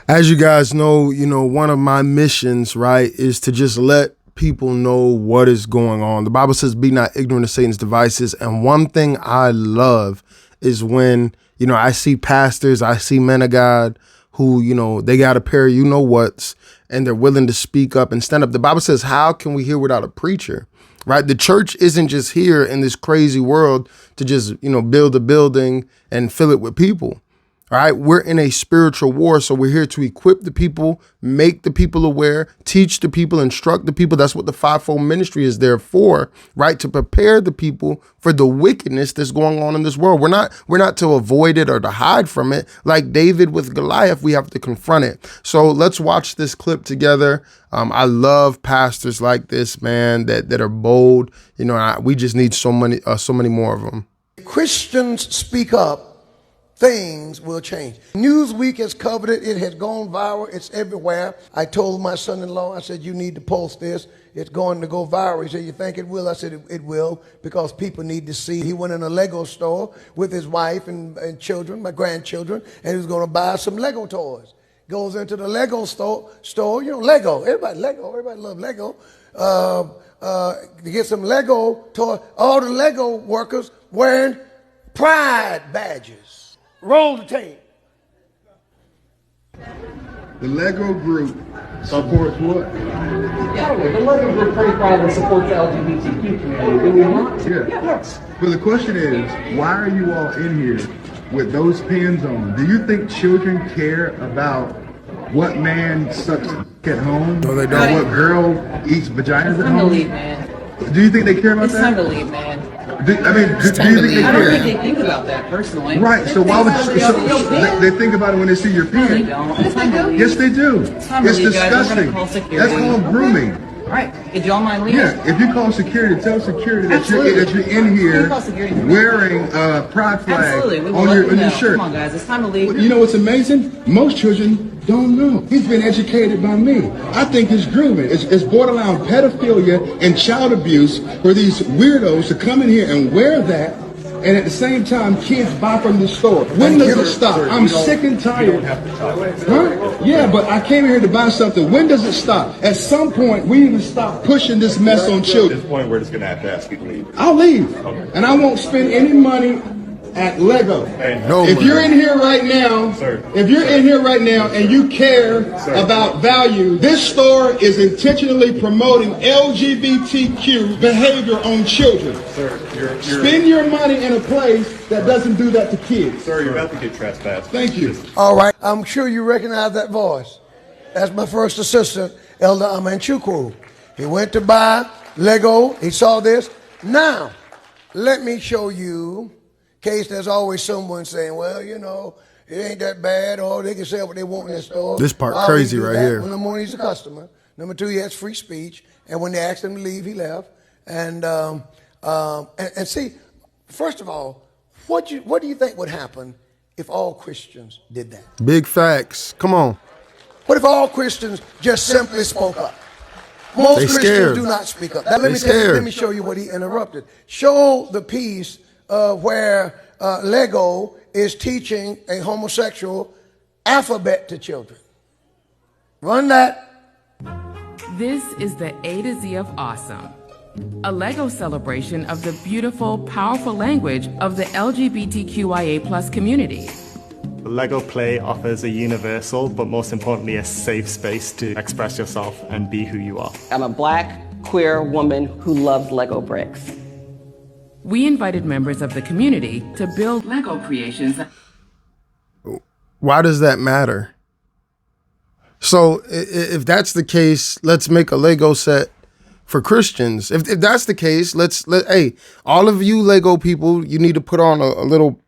As you guys know, one of my missions, right, is to just let people know what is going on. The Bible says, be not ignorant of Satan's devices. And one thing I love is when, I see pastors, I see men of God who, they got a pair of whats and they're willing to speak up and stand up. The Bible says, how can we hear without a preacher? Right? The church isn't just here in this crazy world to just, build a building and fill it with people. All right, we're in a spiritual war, so we're here to equip the people, make the people aware, teach the people, instruct the people. That's what the fivefold ministry is there for, right? To prepare the people for the wickedness that's going on in this world. We're not to avoid it or to hide from it. Like David with Goliath, we have to confront it. So let's watch this clip together. I love pastors like this, man, that are bold. We just need so many more of them. Christians speak up, things will change. Newsweek has covered it. It has gone viral. It's everywhere. I told my son-in-law, I said, you need to post this. It's going to go viral. He said, you think it will? I said, it will, because people need to see. He went in a Lego store with his wife and children, my grandchildren, and he was going to buy some Lego toys. Goes into the Lego store, Lego. Everybody love Lego. To get some Lego toys. All the Lego workers wearing pride badges. Roll the tape. The Lego group supports what? Yeah, the Lego group pretty proudly supports the LGBTQ community. Do we not? Yeah. Yes. But the question is, why are you all in here with those pins on? Do you think children care about what man sucks at home? No, they don't. Or what girl eats vaginas at Time to home? leave, man. Do you think they care about It's that? time to leave, man. Do you think they I don't think care? they think about that personally. Right, so why would they think about it when they see your No, they pin? don't. It's time to leave. Yes, they do. time to It's leave, guys. We're disgusting. gonna call security. That's called grooming. All right. Did y'all mind leaving? Yeah, if you call security, tell security that you're Absolutely. in You here can call security. wearing a pride flag Absolutely. We will on let them your know. shirt. Come on, guys. It's time to leave. You know what's amazing? Most children don't know. He's been educated by me. I think it's grooming. It's borderline pedophilia and child abuse for these weirdos to come in here and wear that, and at the same time, kids buy from the store. When does it stop? I'm sick and tired. Huh? Yeah, but I came here to buy something. When does it stop? At some point, we need to stop pushing this mess on At children. this point, we're just going to have to ask you to leave. I'll leave, and I won't spend any money at Lego. No, If you're in here right now, Sir. if you're in here right now and you care Sir. about value, this store is intentionally promoting LGBTQ behavior on children. Sir, you're Spend your money in a place that doesn't do that to kids. sir, you're about to get trespassed. Thank you. All right. I'm sure you recognize that voice. That's my first assistant, Elder Amanchukwu. He went to buy Lego. He saw this. Now, let me show you. Case there's always someone saying, well, it ain't that bad, or they can sell what they want in the store. This part I crazy always do right that. here. Well, number one, he's a customer. Number two, he has free speech. And when they asked him to leave, he left. And see, first of all, what do you think would happen if all Christians did that? Big facts. Come on. What if all Christians just simply spoke up? Most They Christians scared. do not speak up. Now, let me scared. show you what he interrupted. Show the piece where Lego is teaching a homosexual alphabet to children. Run that. This is the A to Z of awesome. A Lego celebration of the beautiful, powerful language of the LGBTQIA plus community. The Lego Play offers a universal, but most importantly, a safe space to express yourself and be who you are. I'm a black, queer woman who loves Lego bricks. We invited members of the community to build Lego creations. Why does that matter? So if that's the case, let's make a Lego set for Christians. If that's the case, hey, all of you Lego people, you need to put on a little,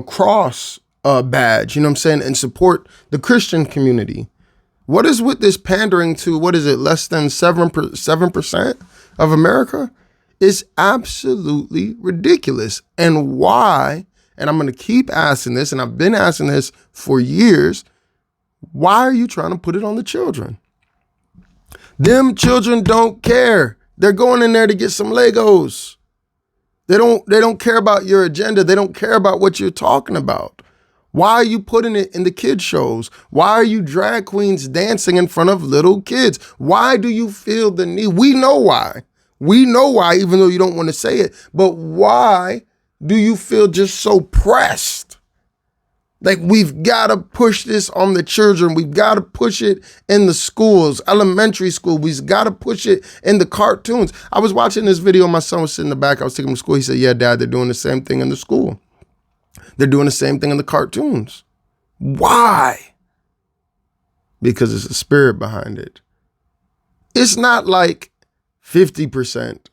cross badge, you know what I'm saying, and support the Christian community. What is with this pandering to, less than 7% of America? It's absolutely ridiculous. And why, and I'm going to keep asking this, and I've been asking this for years, why are you trying to put it on the children? Them children don't care. They're going in there to get some Legos. They don't care about your agenda. They don't care about what you're talking about. Why are you putting it in the kid shows? Why are you drag queens dancing in front of little kids? Why do you feel the need? We know why. We know why, even though you don't want to say it. But why do you feel just so pressed? Like, we've got to push this on the children. We've got to push it in the schools, elementary school. We've got to push it in the cartoons. I was watching this video. My son was sitting in the back. I was taking him to school. He said, yeah, Dad, they're doing the same thing in the school. They're doing the same thing in the cartoons. Why? Because there's a spirit behind it. It's not like 50%,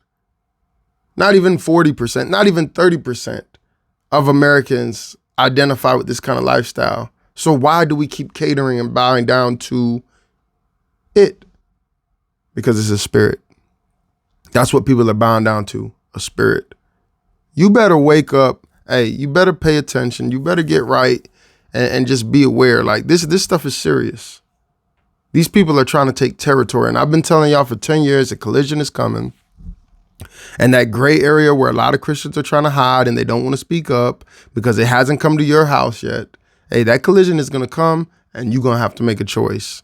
not even 40%, not even 30% of Americans identify with this kind of lifestyle. So why do we keep catering and bowing down to it? Because it's a spirit. That's what people are bowing down to, a spirit. You better wake up. Hey, you better pay attention. You better get right and just be aware. Like, this stuff is serious. These people are trying to take territory. And I've been telling y'all for 10 years that collision is coming. And that gray area where a lot of Christians are trying to hide and they don't want to speak up because it hasn't come to your house yet. Hey, that collision is going to come and you're going to have to make a choice.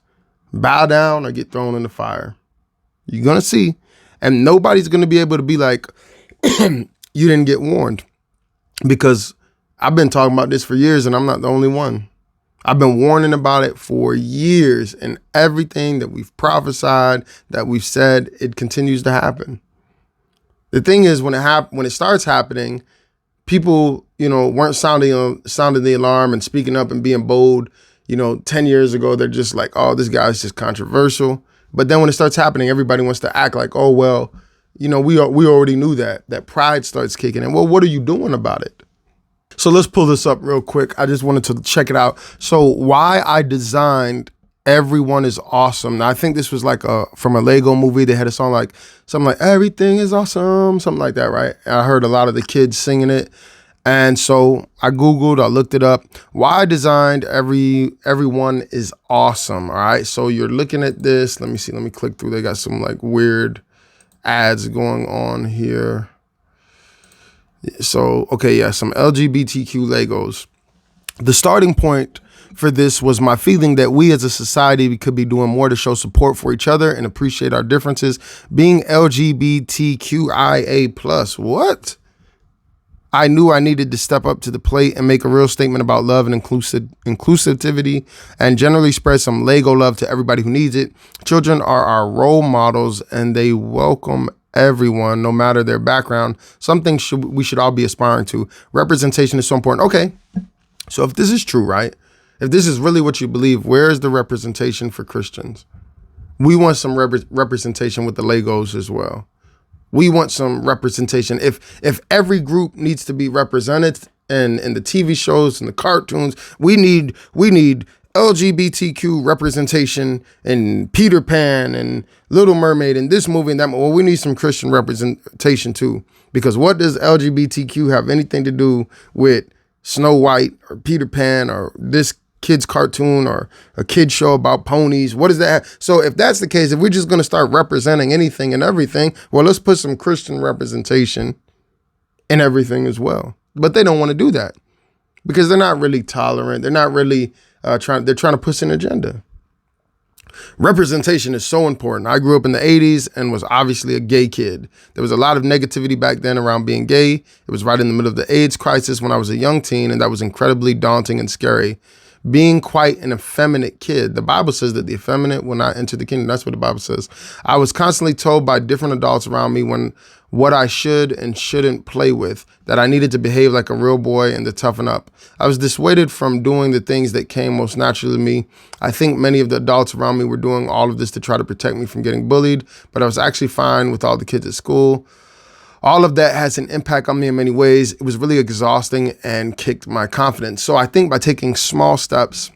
Bow down or get thrown in the fire. You're going to see. And nobody's going to be able to be like, you didn't get warned. Because I've been talking about this for years and I'm not the only one. I've been warning about it for years, and everything that we've prophesied, that we've said, it continues to happen. The thing is, when it starts happening, people, weren't sounding the alarm and speaking up and being bold. 10 years ago, they're just like, oh, this guy's just controversial. But then when it starts happening, everybody wants to act like, oh, well, we already knew that pride starts kicking in. Well, what are you doing about it? So let's pull this up real quick. I just wanted to check it out. So why I designed Everyone Is Awesome. Now, I think this was like from a Lego movie. They had a song like something like Everything is Awesome, something like that, right? And I heard a lot of the kids singing it. And so I Googled, I looked it up. Why I designed Everyone Is Awesome, all right? So you're looking at this. Let me see. Let me click through. They got some like weird ads going on here. So, okay, yeah, some LGBTQ Legos. The starting point for this was my feeling that we as a society could be doing more to show support for each other and appreciate our differences. Being LGBTQIA+, what? I knew I needed to step up to the plate and make a real statement about love and inclusivity and generally spread some Lego love to everybody who needs it. Children are our role models and they welcome everyone, no matter their background. Something we should all be aspiring to. Representation is so important. Okay, so if this is true, right? If this is really what you believe, where is the representation for Christians? We want some representation with the Legos as well. We want some representation. If every group needs to be represented in the TV shows and the cartoons, we need LGBTQ representation in Peter Pan and Little Mermaid and this movie and that. Well, we need some Christian representation too, because what does LGBTQ have anything to do with Snow White or Peter Pan or this kid's cartoon or a kid show about ponies? What does that have? So if that's the case, if we're just going to start representing anything and everything, well, let's put some Christian representation in everything as well. But they don't want to do that because they're not really tolerant. They're not really they're trying to push an agenda. Representation is so important. I grew up in the 80s and was obviously a gay kid. There was a lot of negativity back then around being gay. It was right in the middle of the AIDS crisis when I was a young teen, and that was incredibly daunting and scary. Being quite an effeminate kid. The Bible says that the effeminate will not enter the kingdom. That's what the Bible says. I was constantly told by different adults around me what I should and shouldn't play with, that I needed to behave like a real boy and to toughen up. I was dissuaded from doing the things that came most naturally to me. I think many of the adults around me were doing all of this to try to protect me from getting bullied, but I was actually fine with all the kids at school. All of that has an impact on me in many ways. It was really exhausting and kicked my confidence. So I think by taking small steps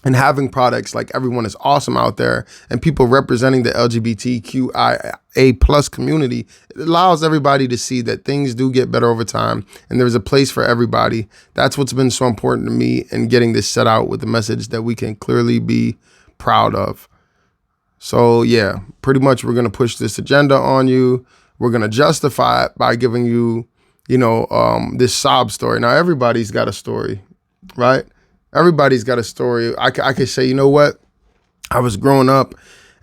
and having products like Everyone Is Awesome out there and people representing the LGBTQIA+ community, it allows everybody to see that things do get better over time and there's a place for everybody. That's what's been so important to me in getting this set out with a message that we can clearly be proud of. So yeah, pretty much we're going to push this agenda on you. We're going to justify it by giving you, this sob story. Now, everybody's got a story, right? Everybody's got a story. I could say, you know what? I was growing up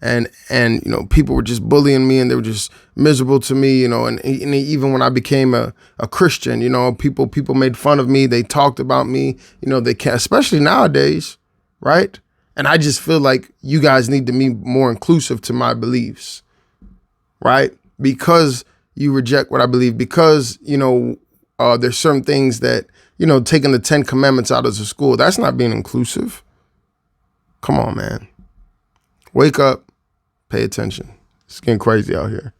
and you know, people were just bullying me and they were just miserable to me, you know, and even when I became a Christian, you know, people made fun of me. They talked about me, you know, they can't, especially nowadays, right? And I just feel like you guys need to be more inclusive to my beliefs, right? Because you reject what I believe, because, you know, there's certain things that, you know, taking the 10 Commandments out of the school, that's not being inclusive. Come on, man. Wake up, pay attention. It's getting crazy out here.